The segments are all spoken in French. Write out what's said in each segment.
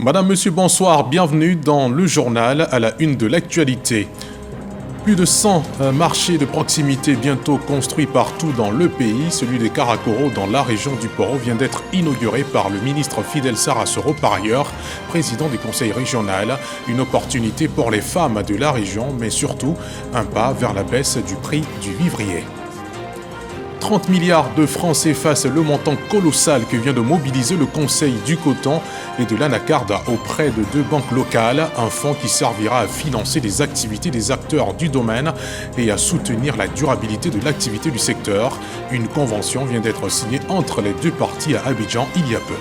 Madame, Monsieur, bonsoir, bienvenue dans le journal à la une de l'actualité. Plus de 100 marchés de proximité bientôt construits partout dans le pays. Celui de Karakoro dans la région du Poro vient d'être inauguré par le ministre Fidel Sarasoro, par ailleurs président du conseil régional. Une opportunité pour les femmes de la région, mais surtout un pas vers la baisse du prix du vivrier. 30 milliards de francs CFA, c'est le montant colossal que vient de mobiliser le Conseil du coton et de l'anacarde auprès de 2 banques locales, un fonds qui servira à financer les activités des acteurs du domaine et à soutenir la durabilité de l'activité du secteur. Une convention vient d'être signée entre les 2 parties à Abidjan il y a peu.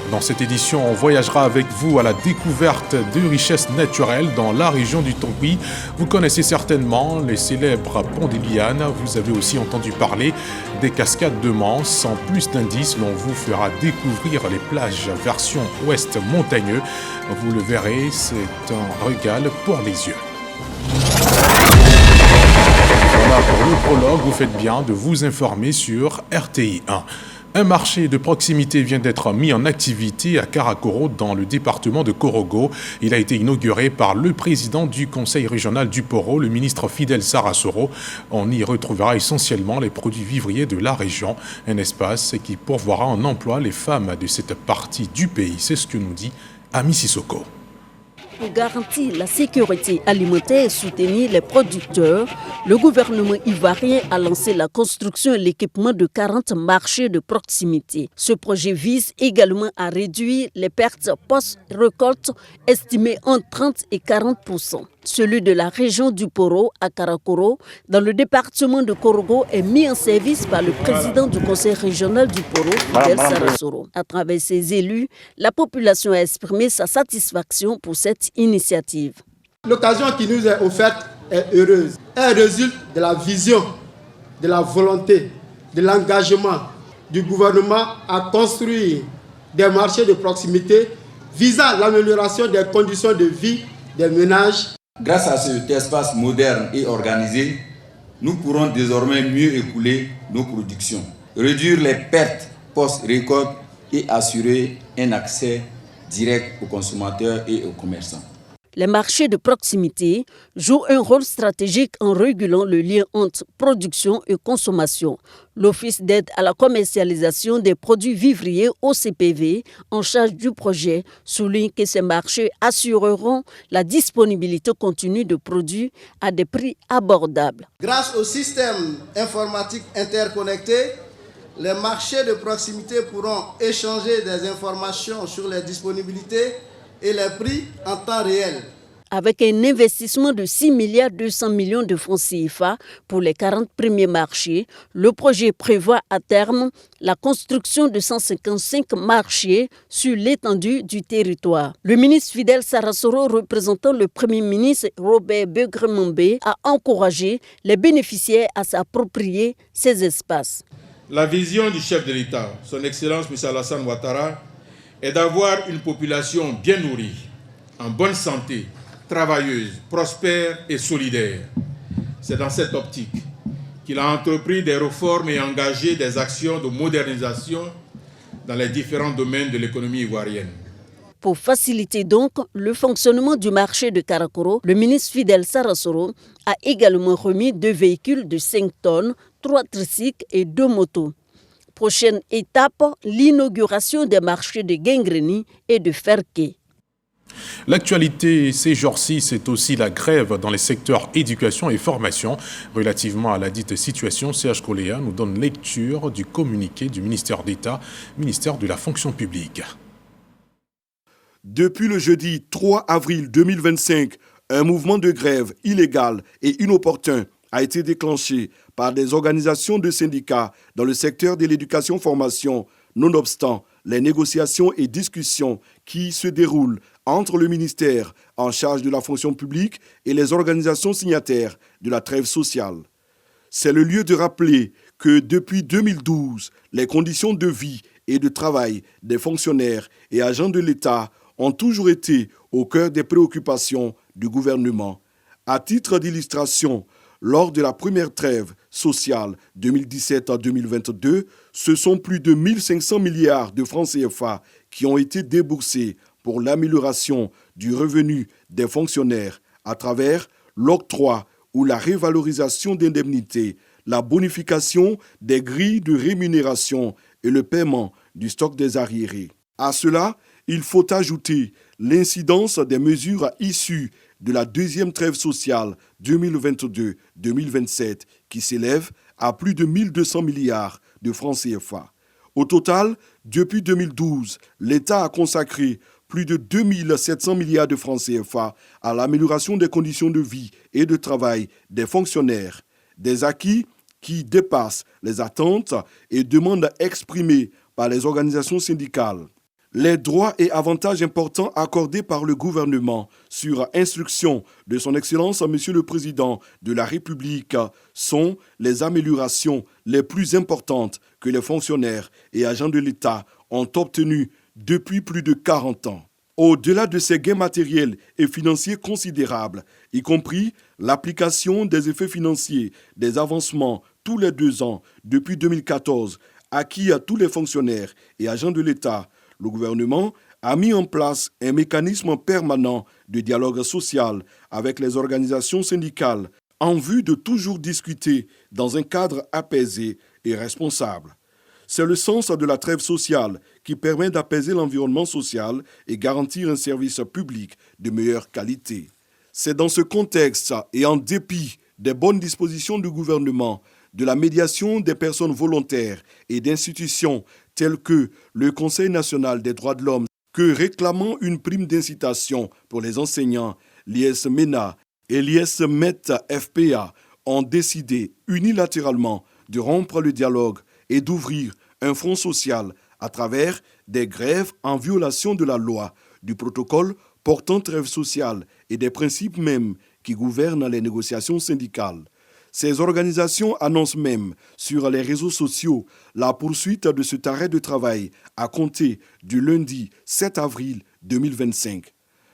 Dans cette édition, on voyagera avec vous à la découverte de richesses naturelles dans la région du Tongui. Vous connaissez certainement les célèbres ponts des Lianes. Vous avez aussi entendu parler des cascades de Mans. Sans plus d'indices, l'on vous fera découvrir les plages version ouest montagneux. Vous le verrez, c'est un régal pour les yeux. Voilà pour le prologue, vous faites bien de vous informer sur RTI 1. Un marché de proximité vient d'être mis en activité à Karakoro dans le département de Korogo. Il a été inauguré par le président du conseil régional du Poro, le ministre Fidel Sarasoro. On y retrouvera essentiellement les produits vivriers de la région, un espace qui pourvoira en emploi les femmes de cette partie du pays. C'est ce que nous dit Ami Sissoko. Pour garantir la sécurité alimentaire et soutenir les producteurs, le gouvernement ivoirien a lancé la construction et l'équipement de 40 marchés de proximité. Ce projet vise également à réduire les pertes post-récolte estimées entre 30 et 40%. Celui de la région du Poro à Karakoro, dans le département de Korogo, est mis en service par le président du conseil régional du Poro, Fidel Sarasoro. À travers ses élus, la population a exprimé sa satisfaction pour cette initiative. L'occasion qui nous est offerte est heureuse. Elle résulte de la vision, de la volonté, de l'engagement du gouvernement à construire des marchés de proximité visant l'amélioration des conditions de vie des ménages. Grâce à cet espace moderne et organisé, nous pourrons désormais mieux écouler nos productions, réduire les pertes post-récolte et assurer un accès direct aux consommateurs et aux commerçants. Les marchés de proximité jouent un rôle stratégique en régulant le lien entre production et consommation. L'Office d'aide à la commercialisation des produits vivriers OCPV, en charge du projet, souligne que ces marchés assureront la disponibilité continue de produits à des prix abordables. Grâce au système informatique interconnecté, les marchés de proximité pourront échanger des informations sur les disponibilités et les prix en temps réel. Avec un investissement de 6,2 milliards de francs CFA pour les 40 premiers marchés, le projet prévoit à terme la construction de 155 marchés sur l'étendue du territoire. Le ministre Fidel Sarasoro, représentant le Premier ministre Robert Begremambé, a encouragé les bénéficiaires à s'approprier ces espaces. La vision du chef de l'État, son Excellence M. Alassane Ouattara, est d'avoir une population bien nourrie, en bonne santé, travailleuse, prospère et solidaire. C'est dans cette optique qu'il a entrepris des réformes et engagé des actions de modernisation dans les différents domaines de l'économie ivoirienne. Pour faciliter donc le fonctionnement du marché de Karakoro, le ministre Fidel Sarasoro a également remis 2 véhicules de 5 tonnes, 3 tricycles et 2 motos. Prochaine étape, l'inauguration des marchés de Gengreni et de Ferké. L'actualité ces jours-ci, c'est aussi la grève dans les secteurs éducation et formation. Relativement à la dite situation, Serge Koléa nous donne lecture du communiqué du ministère d'État, ministère de la fonction publique. Depuis le jeudi 3 avril 2025, un mouvement de grève illégal et inopportun a été déclenché par des organisations de syndicats dans le secteur de l'éducation-formation, nonobstant les négociations et discussions qui se déroulent entre le ministère en charge de la fonction publique et les organisations signataires de la trêve sociale. C'est le lieu de rappeler que depuis 2012, les conditions de vie et de travail des fonctionnaires et agents de l'État ont toujours été au cœur des préoccupations du gouvernement. À titre d'illustration, lors de la première trêve sociale 2017 à 2022, ce sont plus de 1 500 milliards de francs CFA qui ont été déboursés pour l'amélioration du revenu des fonctionnaires à travers l'octroi ou la révalorisation d'indemnités, la bonification des grilles de rémunération et le paiement du stock des arriérés. À cela, il faut ajouter l'incidence des mesures issues de la deuxième trêve sociale 2022-2027 qui s'élève à plus de 1 200 milliards de francs CFA. Au total, depuis 2012, l'État a consacré plus de 2 700 milliards de francs CFA à l'amélioration des conditions de vie et de travail des fonctionnaires, des acquis qui dépassent les attentes et demandes exprimées par les organisations syndicales. Les droits et avantages importants accordés par le gouvernement sur instruction de son Excellence Monsieur le Président de la République sont les améliorations les plus importantes que les fonctionnaires et agents de l'État ont obtenues depuis plus de 40 ans. Au-delà de ces gains matériels et financiers considérables, y compris l'application des effets financiers des avancements tous les 2 ans depuis 2014 acquis à tous les fonctionnaires et agents de l'État, le gouvernement a mis en place un mécanisme permanent de dialogue social avec les organisations syndicales en vue de toujours discuter dans un cadre apaisé et responsable. C'est le sens de la trêve sociale qui permet d'apaiser l'environnement social et garantir un service public de meilleure qualité. C'est dans ce contexte et en dépit des bonnes dispositions du gouvernement, de la médiation des personnes volontaires et d'institutions telles que le Conseil national des droits de l'homme, que réclamant une prime d'incitation pour les enseignants, l'IS-MENA et l'IS-MET-FPA ont décidé unilatéralement de rompre le dialogue et d'ouvrir un front social à travers des grèves en violation de la loi, du protocole portant trêve sociale et des principes mêmes qui gouvernent les négociations syndicales. Ces organisations annoncent même sur les réseaux sociaux la poursuite de cet arrêt de travail à compter du lundi 7 avril 2025.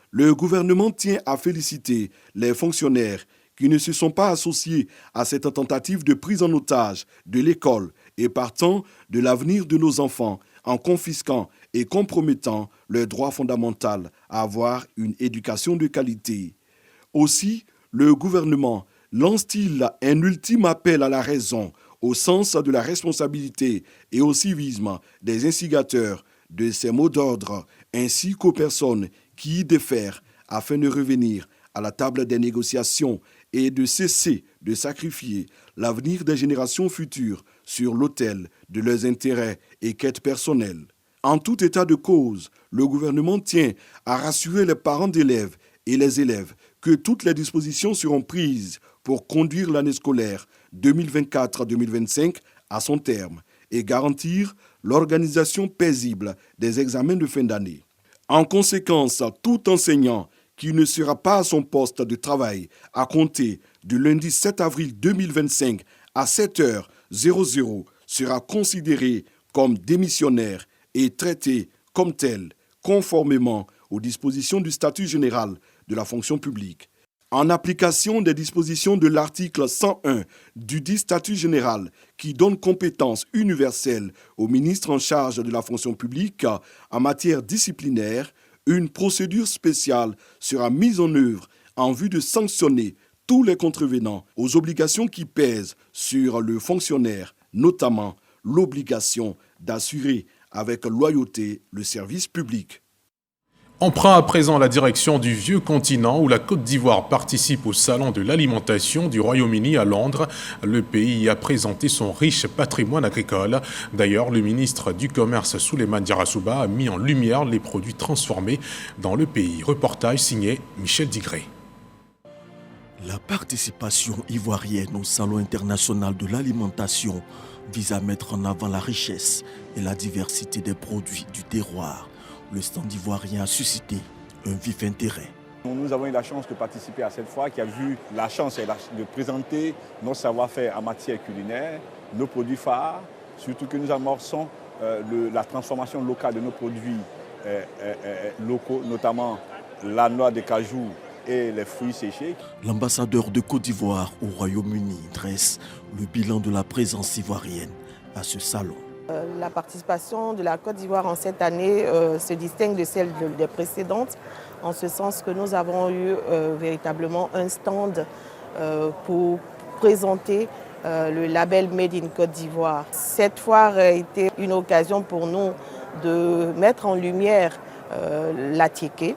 Le gouvernement tient à féliciter les fonctionnaires qui ne se sont pas associés à cette tentative de prise en otage de l'école et partant de l'avenir de nos enfants en confisquant et compromettant leur droit fondamental à avoir une éducation de qualité. Aussi, le gouvernement lance-t-il un ultime appel à la raison, au sens de la responsabilité et au civisme des instigateurs de ces mots d'ordre, ainsi qu'aux personnes qui y défèrent, afin de revenir à la table des négociations et de cesser de sacrifier l'avenir des générations futures sur l'autel de leurs intérêts et quêtes personnelles. En tout état de cause, le gouvernement tient à rassurer les parents d'élèves et les élèves que toutes les dispositions seront prises pour conduire l'année scolaire 2024-2025 à son terme et garantir l'organisation paisible des examens de fin d'année. En conséquence, tout enseignant qui ne sera pas à son poste de travail à compter du lundi 7 avril 2025 à 7h00 sera considéré comme démissionnaire et traité comme tel, conformément aux dispositions du statut général de la fonction publique. En application des dispositions de l'article 101 du dit statut général qui donne compétence universelle au ministre en charge de la fonction publique en matière disciplinaire, une procédure spéciale sera mise en œuvre en vue de sanctionner tous les contrevenants aux obligations qui pèsent sur le fonctionnaire, notamment l'obligation d'assurer avec loyauté le service public. On prend à présent la direction du vieux continent où la Côte d'Ivoire participe au salon de l'alimentation du Royaume-Uni à Londres. Le pays y a présenté son riche patrimoine agricole. D'ailleurs, le ministre du Commerce Souleymane Diarra a mis en lumière les produits transformés dans le pays. Reportage signé Michel Digré. La participation ivoirienne au Salon international de l'alimentation vise à mettre en avant la richesse et la diversité des produits du terroir. Le stand ivoirien a suscité un vif intérêt. Nous avons eu la chance de participer à cette foire qui a vu la chance de présenter nos savoir-faire en matière culinaire, nos produits phares, surtout que nous amorçons la transformation locale de nos produits locaux, notamment la noix de cajou et les fruits séchés. L'ambassadeur de Côte d'Ivoire au Royaume-Uni dresse le bilan de la présence ivoirienne à ce salon. La participation de la Côte d'Ivoire en cette année se distingue de celle des précédentes, en ce sens que nous avons eu véritablement un stand pour présenter le label Made in Côte d'Ivoire. Cette foire a été une occasion pour nous de mettre en lumière l'Atiéké,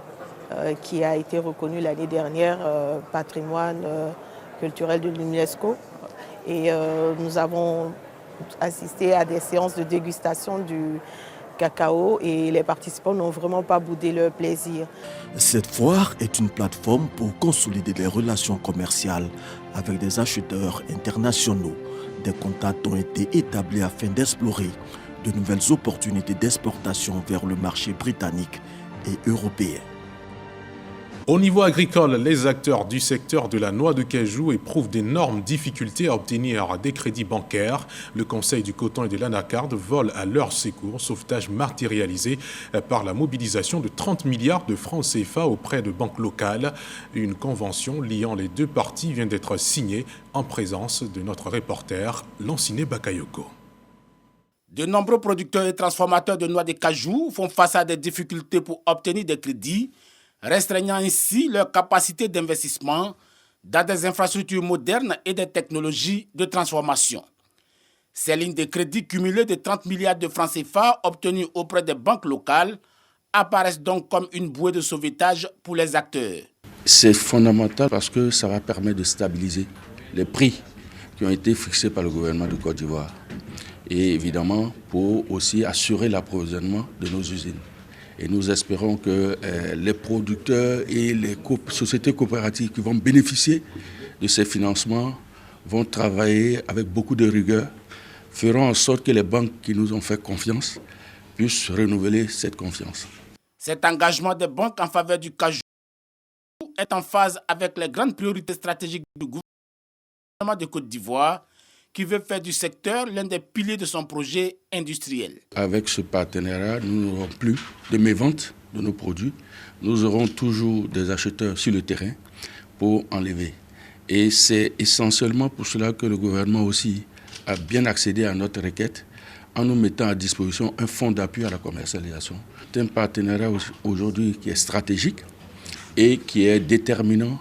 qui a été reconnu l'année dernière patrimoine culturel de l'UNESCO. Et nous avons assisté à des séances de dégustation du cacao et les participants n'ont vraiment pas boudé leur plaisir. Cette foire est une plateforme pour consolider les relations commerciales avec des acheteurs internationaux. Des contacts ont été établis afin d'explorer de nouvelles opportunités d'exportation vers le marché britannique et européen. Au niveau agricole, les acteurs du secteur de la noix de cajou éprouvent d'énormes difficultés à obtenir des crédits bancaires. Le Conseil du coton et de l'anacarde vole à leur secours, sauvetage matérialisé par la mobilisation de 30 milliards de francs CFA auprès de banques locales. Une convention liant les deux parties vient d'être signée en présence de notre reporter Lanciné Bakayoko. De nombreux producteurs et transformateurs de noix de cajou font face à des difficultés pour obtenir des crédits, restreignant ainsi leur capacité d'investissement dans des infrastructures modernes et des technologies de transformation. Ces lignes de crédit cumulées de 30 milliards de francs CFA obtenues auprès des banques locales apparaissent donc comme une bouée de sauvetage pour les acteurs. C'est fondamental parce que ça va permettre de stabiliser les prix qui ont été fixés par le gouvernement de Côte d'Ivoire et évidemment pour aussi assurer l'approvisionnement de nos usines. Et nous espérons que les producteurs et les sociétés coopératives qui vont bénéficier de ces financements vont travailler avec beaucoup de rigueur, feront en sorte que les banques qui nous ont fait confiance puissent renouveler cette confiance. Cet engagement des banques en faveur du cajou est en phase avec les grandes priorités stratégiques du gouvernement de Côte d'Ivoire, qui veut faire du secteur l'un des piliers de son projet industriel. Avec ce partenariat, nous n'aurons plus de méventes de nos produits. Nous aurons toujours des acheteurs sur le terrain pour enlever. Et c'est essentiellement pour cela que le gouvernement aussi a bien accédé à notre requête en nous mettant à disposition un fonds d'appui à la commercialisation. C'est un partenariat aujourd'hui qui est stratégique et qui est déterminant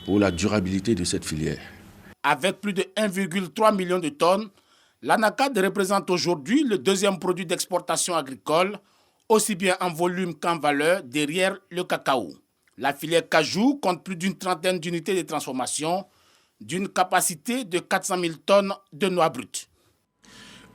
pour la durabilité de cette filière. Avec plus de 1,3 million de tonnes, l'anacarde représente aujourd'hui le deuxième produit d'exportation agricole, aussi bien en volume qu'en valeur, derrière le cacao. La filière cajou compte plus d'une trentaine d'unités de transformation, d'une capacité de 400 000 tonnes de noix brutes.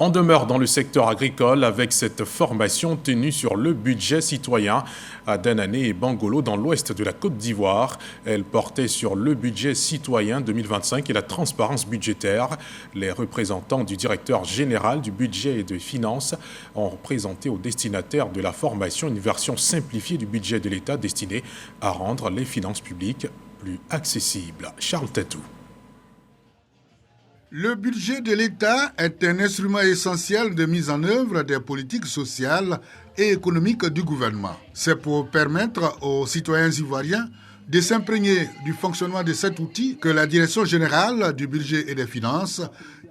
On demeure dans le secteur agricole avec cette formation tenue sur le budget citoyen à Danané et Bangolo dans l'ouest de la Côte d'Ivoire. Elle portait sur le budget citoyen 2025 et la transparence budgétaire. Les représentants du directeur général du budget et des finances ont présenté aux destinataires de la formation une version simplifiée du budget de l'État destinée à rendre les finances publiques plus accessibles. Charles Tatou. Le budget de l'État est un instrument essentiel de mise en œuvre des politiques sociales et économiques du gouvernement. C'est pour permettre aux citoyens ivoiriens de s'imprégner du fonctionnement de cet outil que la Direction générale du budget et des finances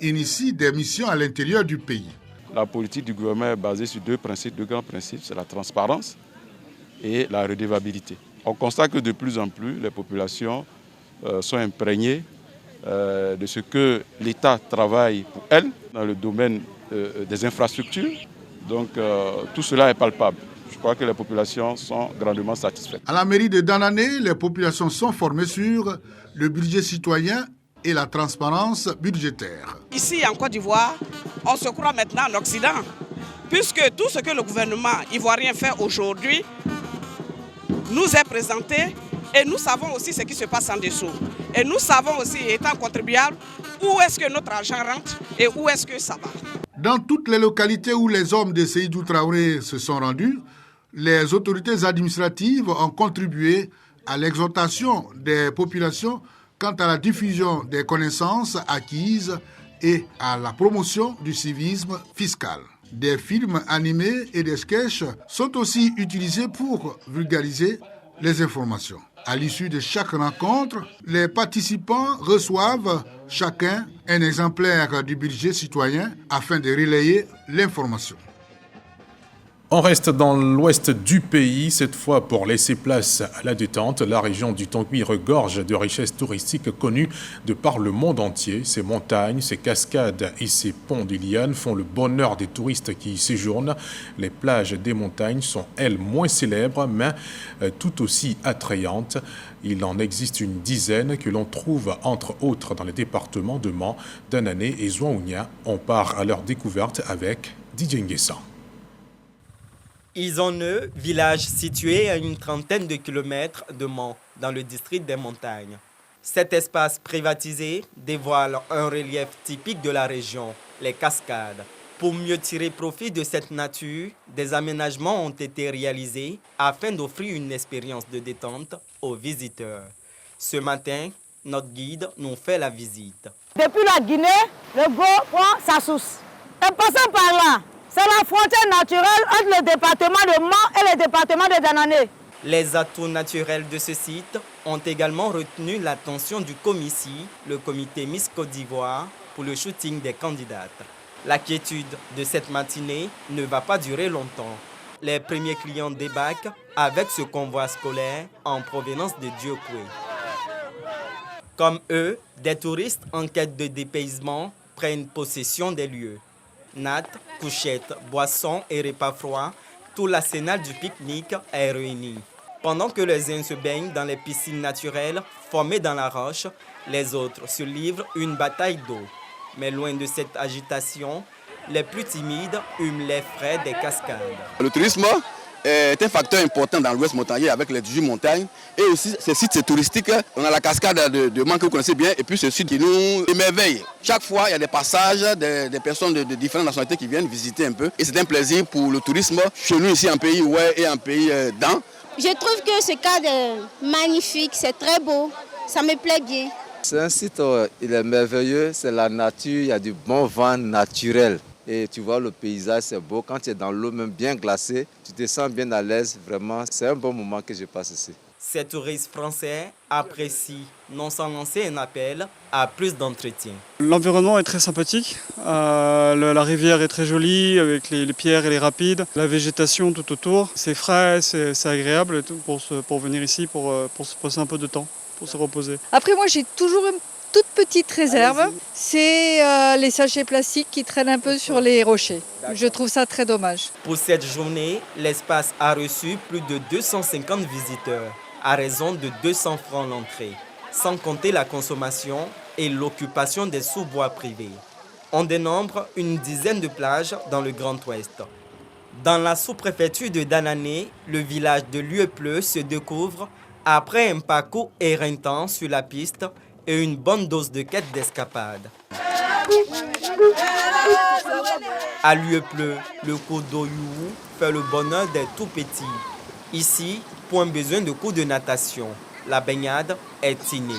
initie des missions à l'intérieur du pays. La politique du gouvernement est basée sur deux grands principes, c'est la transparence et la redevabilité. On constate que de plus en plus, les populations sont imprégnées de ce que l'État travaille pour elles dans le domaine des infrastructures. Donc tout cela est palpable. Je crois que les populations sont grandement satisfaites. À la mairie de Danané, les populations sont formées sur le budget citoyen et la transparence budgétaire. Ici en Côte d'Ivoire, on se croit maintenant en Occident, puisque tout ce que le gouvernement ivoirien fait aujourd'hui nous est présenté. Et nous savons aussi ce qui se passe en dessous. Et nous savons aussi, étant contribuables, où est-ce que notre argent rentre et où est-ce que ça va. Dans toutes les localités où les hommes de Seydou Traoré se sont rendus, les autorités administratives ont contribué à l'exhortation des populations quant à la diffusion des connaissances acquises et à la promotion du civisme fiscal. Des films animés et des sketchs sont aussi utilisés pour vulgariser les informations. À l'issue de chaque rencontre, les participants reçoivent Chacun un exemplaire du budget citoyen afin de relayer l'information. On reste dans l'ouest du pays, cette fois pour laisser place à la détente. La région du Tongui regorge de richesses touristiques connues de par le monde entier. Ses montagnes, ses cascades et ses ponts de lianes font le bonheur des touristes qui y séjournent. Les plages des montagnes sont, elles, moins célèbres, mais tout aussi attrayantes. Il en existe une dizaine que l'on trouve, entre autres, dans les départements de Mans, Danané et Zouaounia. On part à leur découverte avec Didier Nguessan. Isonneux, village situé à une trentaine de kilomètres de Mans, dans le district des montagnes. Cet espace privatisé dévoile un relief typique de la région, les cascades. Pour mieux tirer profit de cette nature, des aménagements ont été réalisés afin d'offrir une expérience de détente aux visiteurs. Ce matin, notre guide nous fait la visite. Depuis la Guinée, le Go prend sa source. En passant par là, c'est la frontière naturelle entre le département de Mans et le département de Danané. Les atouts naturels de ce site ont également retenu l'attention du COMICI, le comité Miss Côte d'Ivoire, pour le shooting des candidates. La quiétude de cette matinée ne va pas durer longtemps. Les premiers clients débarquent avec ce convoi scolaire en provenance de Diokwe. Comme eux, des touristes en quête de dépaysement prennent possession des lieux. Nattes, couchettes, boissons et repas froids, tout l'arsenal du pique-nique est réuni. Pendant que les uns se baignent dans les piscines naturelles formées dans la roche, les autres se livrent une bataille d'eau. Mais loin de cette agitation, les plus timides hument les frais des cascades. Le tourisme est un facteur important dans l'ouest montagneux avec les 18 montagnes. Et aussi, ces sites touristiques, on a la cascade de Mans que vous connaissez bien, et puis ce site qui nous émerveille. Chaque fois, il y a des passages, des personnes de différentes nationalités qui viennent visiter un peu. Et c'est un plaisir pour le tourisme chez nous ici en pays ouest et en pays d'An. Je trouve que ce cadre est magnifique, c'est très beau, ça me plaît bien. C'est un site, il est merveilleux, c'est la nature, il y a du bon vent naturel. Et tu vois, le paysage, c'est beau. Quand tu es dans l'eau, même bien glacée, tu te sens bien à l'aise. Vraiment, c'est un bon moment que je passe ici. Ces touristes français apprécient, non sans lancer un appel à plus d'entretien. L'environnement est très sympathique. La rivière est très jolie avec les pierres et les rapides. La végétation tout autour, c'est frais, c'est agréable pour venir ici, pour se passer un peu de temps, pour se reposer. Après, moi, j'ai toujours une toute petite réserve, c'est les sachets plastiques qui traînent un peu sur les rochers. Je trouve ça très dommage. Pour cette journée, l'espace a reçu plus de 250 visiteurs, à raison de 200 francs l'entrée, sans compter la consommation et l'occupation des sous-bois privés. On dénombre une dizaine de plages dans le Grand Ouest. Dans la sous-préfecture de Danané, le village de Lieuppleu se découvre après un parcours éreintant sur la piste et une bonne dose de quête d'escapade. À Lieuppleu, le cours d'Oyou fait le bonheur des tout-petits. Ici, point besoin de cours de natation. La baignade est innée.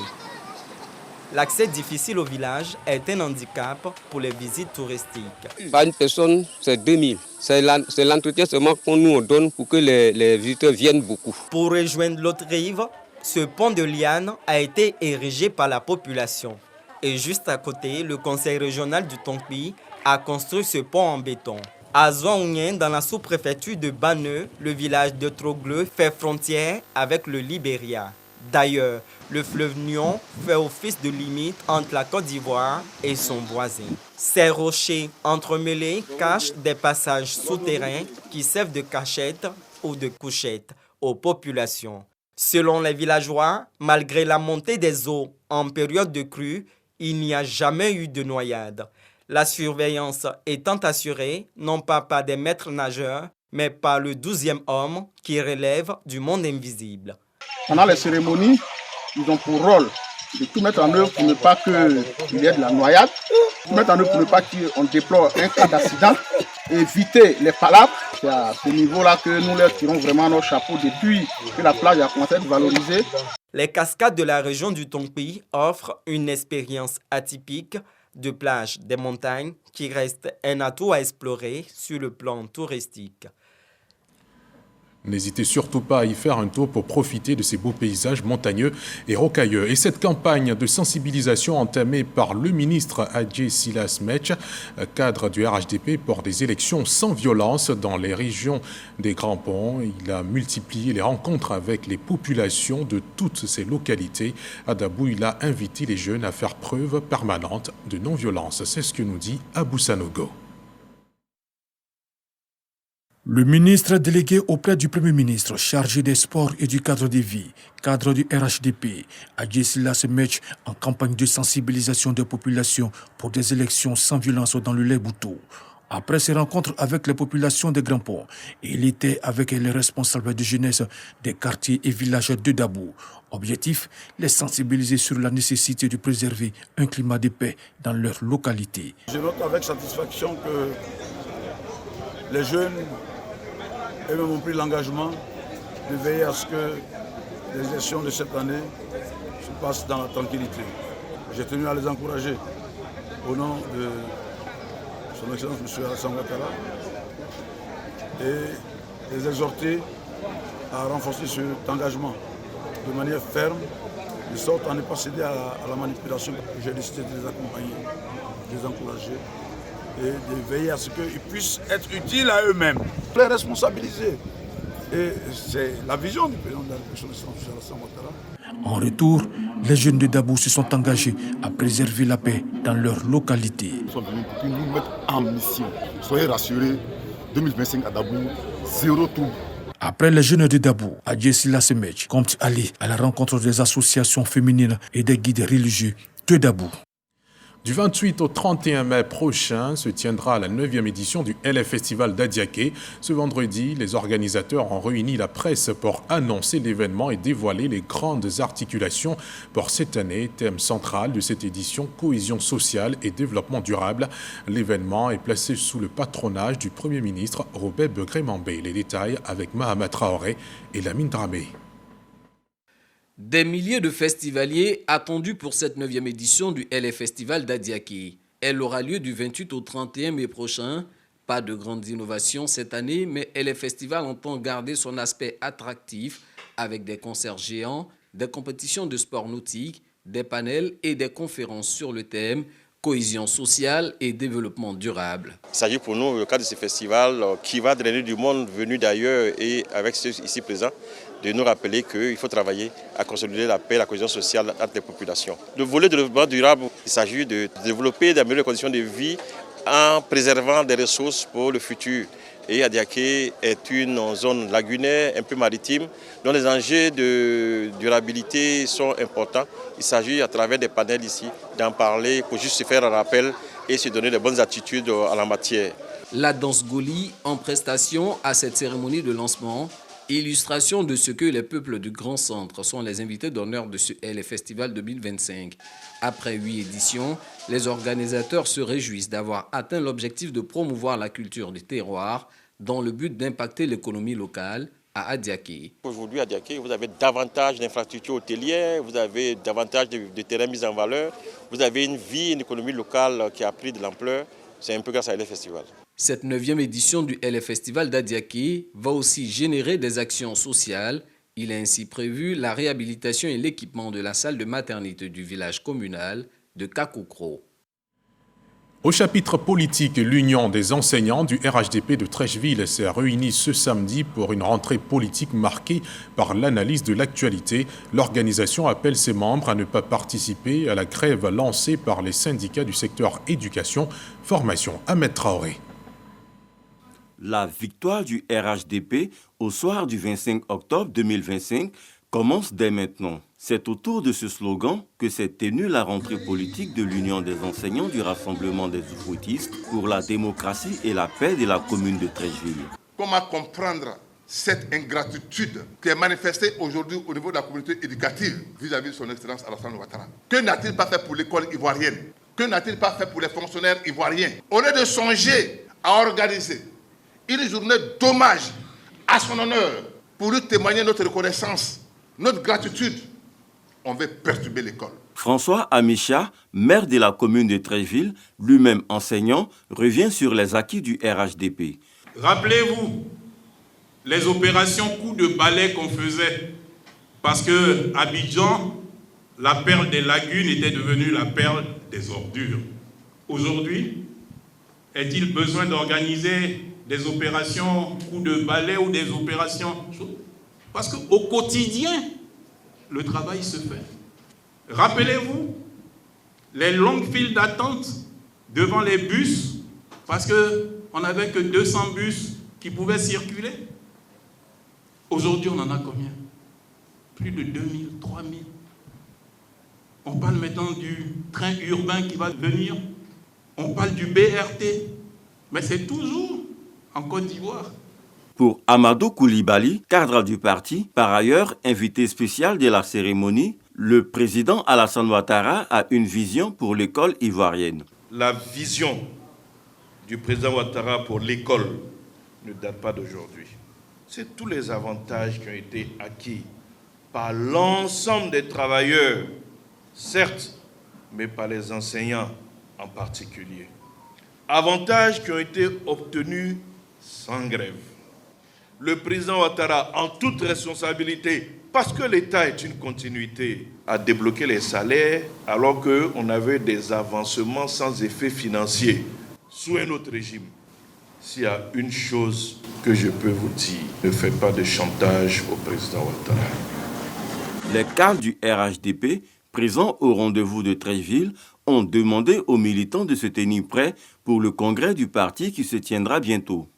L'accès difficile au village est un handicap pour les visites touristiques. Par une personne, c'est 2000. C'est l'entretien seulement qu'on nous donne pour que les visiteurs viennent beaucoup. Pour rejoindre l'autre rive, ce pont de liane a été érigé par la population. Et juste à côté, le conseil régional du Tongui a construit ce pont en béton. À Zouaounien, dans la sous-préfecture de Baneu, le village de Trogleux fait frontière avec le Libéria. D'ailleurs, le fleuve Nyon fait office de limite entre la Côte d'Ivoire et son voisin. Ces rochers entremêlés cachent des passages souterrains qui servent de cachette ou de couchette aux populations. Selon les villageois, malgré la montée des eaux en période de crue, il n'y a jamais eu de noyade. La surveillance étant assurée non pas par des maîtres nageurs, mais par le 12e homme qui relève du monde invisible. Pendant les cérémonies, ils ont pour rôle de tout mettre en œuvre pour ne pas qu'il y ait de la noyade, tout mettre en œuvre pour ne pas qu'on déplore un cas d'accident, éviter les palabres. C'est à ce niveau-là que nous leur tirons vraiment nos chapeaux depuis que la plage a commencé à être valorisée. Les cascades de la région du Tongui offrent une expérience atypique de plage des montagnes qui reste un atout à explorer sur le plan touristique. N'hésitez surtout pas à y faire un tour pour profiter de ces beaux paysages montagneux et rocailleux. Et cette campagne de sensibilisation entamée par le ministre Adjé Silas Metch, cadre du RHDP pour des élections sans violence dans les régions des Grands Ponts, il a multiplié les rencontres avec les populations de toutes ces localités. À Dabou, il a invité les jeunes à faire preuve permanente de non-violence. C'est ce que nous dit Abou Sanogo. Le ministre délégué auprès du Premier ministre, chargé des sports et du cadre de vie, cadre du RHDP, Adjé Silas Metch, en campagne de sensibilisation des populations pour des élections sans violence dans le Léboutou. Après ses rencontres avec les populations des Grands Ponts, il était avec les responsables de jeunesse des quartiers et villages de Dabou. Objectif, les sensibiliser sur la nécessité de préserver un climat de paix dans leur localité. Je note avec satisfaction que les jeunes eux-mêmes ont pris l'engagement de veiller à ce que les élections de cette année se passent dans la tranquillité. J'ai tenu à les encourager au nom de Son Excellence M. Alassane Ouattara et les exhorter à renforcer cet engagement de manière ferme, de sorte à ne pas céder à la manipulation. J'ai décidé de les accompagner, de les encourager et de veiller à ce qu'ils puissent être utiles à eux-mêmes, les responsabiliser. Et c'est la vision du président de la République, M. Alassane Ouattara. En retour, les jeunes de Dabou se sont engagés à préserver la paix dans leur localité. Ils sont venus pour nous mettre en mission. Soyez rassurés, 2025 à Dabou, zéro tout. Après les jeunes de Dabou, Adjé Silas Metch compte aller à la rencontre des associations féminines et des guides religieux de Dabou. Du 28 au 31 mai prochain se tiendra la 9e édition du LF Festival d'Adiaké. Ce vendredi, les organisateurs ont réuni la presse pour annoncer l'événement et dévoiler les grandes articulations pour cette année. Thème central de cette édition, cohésion sociale et développement durable. L'événement est placé sous le patronage du Premier ministre Robert Begré-Mambé. Les détails avec Mahama Traoré et Lamine Dramé. Des milliers de festivaliers attendus pour cette 9e édition du LF Festival d'Adiaké. Elle aura lieu du 28 au 31 mai prochain. Pas de grandes innovations cette année, mais LF Festival entend garder son aspect attractif avec des concerts géants, des compétitions de sport nautique, des panels et des conférences sur le thème cohésion sociale et développement durable. Il s'agit pour nous, le cadre de ce festival, qui va drainer du monde venu d'ailleurs et avec ceux ici présents, de nous rappeler qu'il faut travailler à consolider la paix et la cohésion sociale entre les populations. Le volet de développement durable, il s'agit de développer, d'améliorer les conditions de vie en préservant des ressources pour le futur. Et Adiaké est une zone lagunaire, un peu maritime, dont les enjeux de durabilité sont importants. Il s'agit à travers des panels ici d'en parler pour juste se faire un rappel et se donner de bonnes attitudes en la matière. La danse Goli en prestation à cette cérémonie de lancement, illustration de ce que les peuples du Grand Centre sont les invités d'honneur de ce LF Festival 2025. Après 8 éditions, les organisateurs se réjouissent d'avoir atteint l'objectif de promouvoir la culture du terroir dans le but d'impacter l'économie locale à Adiaké. Aujourd'hui à Adiaké, vous avez davantage d'infrastructures hôtelières, vous avez davantage de terrains mis en valeur, vous avez une vie, une économie locale qui a pris de l'ampleur. C'est un peu grâce à LF Festival. Cette 9e édition du LF Festival d'Adiaké va aussi générer des actions sociales. Il est ainsi prévu la réhabilitation et l'équipement de la salle de maternité du village communal de Kakokro. Au chapitre politique, l'Union des enseignants du RHDP de Trècheville s'est réunie ce samedi pour une rentrée politique marquée par l'analyse de l'actualité. L'organisation appelle ses membres à ne pas participer à la grève lancée par les syndicats du secteur éducation, formation. Ahmed Traoré. La victoire du RHDP au soir du 25 octobre 2025 commence dès maintenant. C'est autour de ce slogan que s'est tenue la rentrée politique de l'Union des enseignants du Rassemblement des oufoutistes pour la démocratie et la paix de la commune de Trècheville. Comment comprendre cette ingratitude qui est manifestée aujourd'hui au niveau de la communauté éducative vis-à-vis de son Excellence Alassane Ouattara? Que n'a-t-il pas fait pour l'école ivoirienne? Que n'a-t-il pas fait pour les fonctionnaires ivoiriens? Au lieu de songer à organiser une journée d'hommage à son honneur pour lui témoigner notre reconnaissance, notre gratitude, on veut perturber l'école. François Amicha, maire de la commune de Trècheville, lui-même enseignant, revient sur les acquis du RHDP. Rappelez-vous les opérations coup de balai qu'on faisait. Parce que Abidjan, la perle des lagunes était devenue la perle des ordures. Aujourd'hui, est-il besoin d'organiser des opérations coup de balai ou des opérations... Parce qu'au quotidien, le travail se fait. Rappelez-vous, les longues files d'attente devant les bus, parce qu'on n'avait que 200 bus qui pouvaient circuler. Aujourd'hui, on en a combien? Plus de 2000, 3000. On parle maintenant du train urbain qui va venir. On parle du BRT. Mais c'est toujours en Côte d'Ivoire. Pour Amadou Koulibaly, cadre du parti, par ailleurs invité spécial de la cérémonie, le président Alassane Ouattara a une vision pour l'école ivoirienne. La vision du président Ouattara pour l'école ne date pas d'aujourd'hui. C'est tous les avantages qui ont été acquis par l'ensemble des travailleurs, certes, mais par les enseignants en particulier. Avantages qui ont été obtenus sans grève. Le président Ouattara, en toute responsabilité, parce que l'État est une continuité, a débloqué les salaires alors qu'on avait des avancements sans effet financier. Sous un autre régime, s'il y a une chose que je peux vous dire, ne faites pas de chantage au président Ouattara. Les cadres du RHDP, présents au rendez-vous de Treichville, ont demandé aux militants de se tenir prêts pour le congrès du parti qui se tiendra bientôt.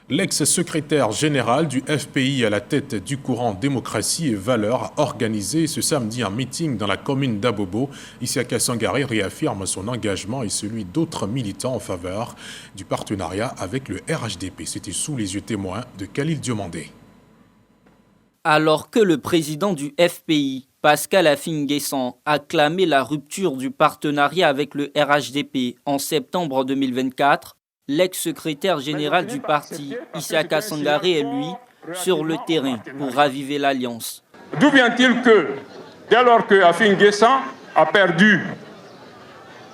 L'ex-secrétaire général du FPI à la tête du courant Démocratie et Valeurs a organisé ce samedi un meeting dans la commune d'Abobo. Isiaka Sangaré réaffirme son engagement et celui d'autres militants en faveur du partenariat avec le RHDP. C'était sous les yeux témoins de Khalil Diomandé. Alors que le président du FPI, Pascal Affi-N'Guessan, a clamé la rupture du partenariat avec le RHDP en septembre 2024, l'ex-secrétaire général du parti, Isiaka Sangaré, est lui sur le terrain pour raviver l'alliance. D'où vient-il que, dès lors que Affi-N'Guessan a perdu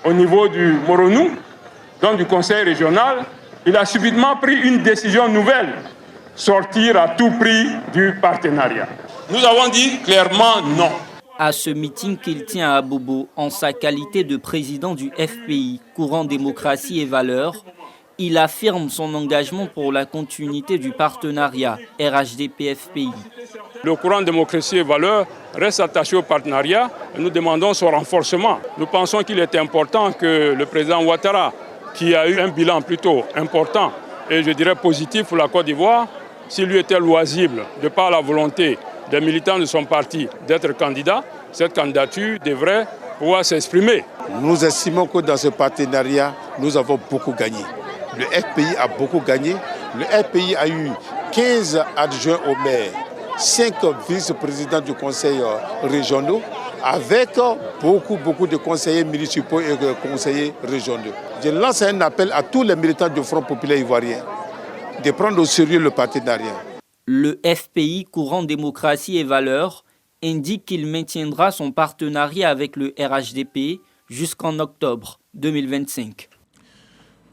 au niveau du Moronou, donc du conseil régional, il a subitement pris une décision nouvelle, sortir à tout prix du partenariat. Nous avons dit clairement non. À ce meeting qu'il tient à Bobo, en sa qualité de président du FPI, courant Démocratie et Valeurs, il affirme son engagement pour la continuité du partenariat RHDP-FPI. Le courant Démocratie et Valeurs reste attaché au partenariat et nous demandons son renforcement. Nous pensons qu'il est important que le président Ouattara, qui a eu un bilan plutôt important et je dirais positif pour la Côte d'Ivoire, s'il lui était loisible, de par la volonté des militants de son parti d'être candidat, cette candidature devrait pouvoir s'exprimer. Nous estimons que dans ce partenariat, nous avons beaucoup gagné. Le FPI a beaucoup gagné. Le FPI a eu 15 adjoints au maire, 5 vice-présidents du conseil régional, avec beaucoup de conseillers municipaux et de conseillers régionaux. Je lance un appel à tous les militants du Front populaire ivoirien de prendre au sérieux le partenariat. Le FPI, courant Démocratie et Valeurs, indique qu'il maintiendra son partenariat avec le RHDP jusqu'en octobre 2025.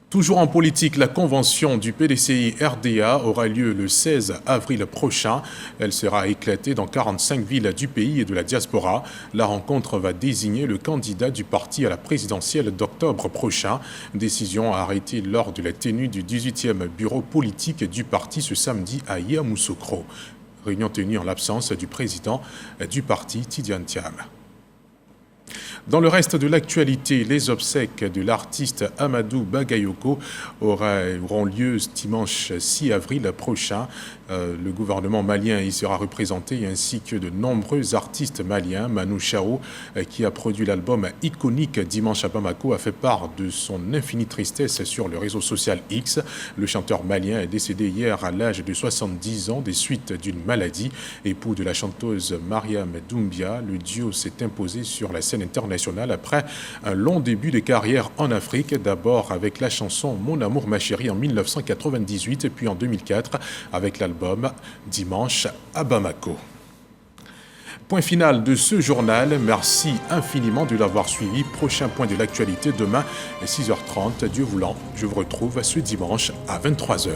Toujours en politique, la convention du PDCI-RDA aura lieu le 16 avril prochain. Elle sera éclatée dans 45 villes du pays et de la diaspora. La rencontre va désigner le candidat du parti à la présidentielle d'octobre prochain. Décision arrêtée lors de la tenue du 18e bureau politique du parti ce samedi à Yamoussoukro. Réunion tenue en l'absence du président du parti, Tidiane Thiam. Dans le reste de l'actualité, les obsèques de l'artiste Amadou Bagayoko auront lieu dimanche 6 avril prochain. Le gouvernement malien y sera représenté ainsi que de nombreux artistes maliens. Manu Chao, qui a produit l'album iconique Dimanche à Bamako, a fait part de son infinie tristesse sur le réseau social X. Le chanteur malien est décédé hier à l'âge de 70 ans des suites d'une maladie. Époux de la chanteuse Mariam Doumbia, le duo s'est imposé sur la scène internationale après un long début de carrière en Afrique, d'abord avec la chanson Mon amour ma chérie en 1998 puis en 2004 avec l'album Dimanche à Bamako. Point final de ce journal. Merci infiniment de l'avoir suivi. Prochain point de l'actualité demain à 6h30. Dieu voulant, je vous retrouve ce dimanche à 23h.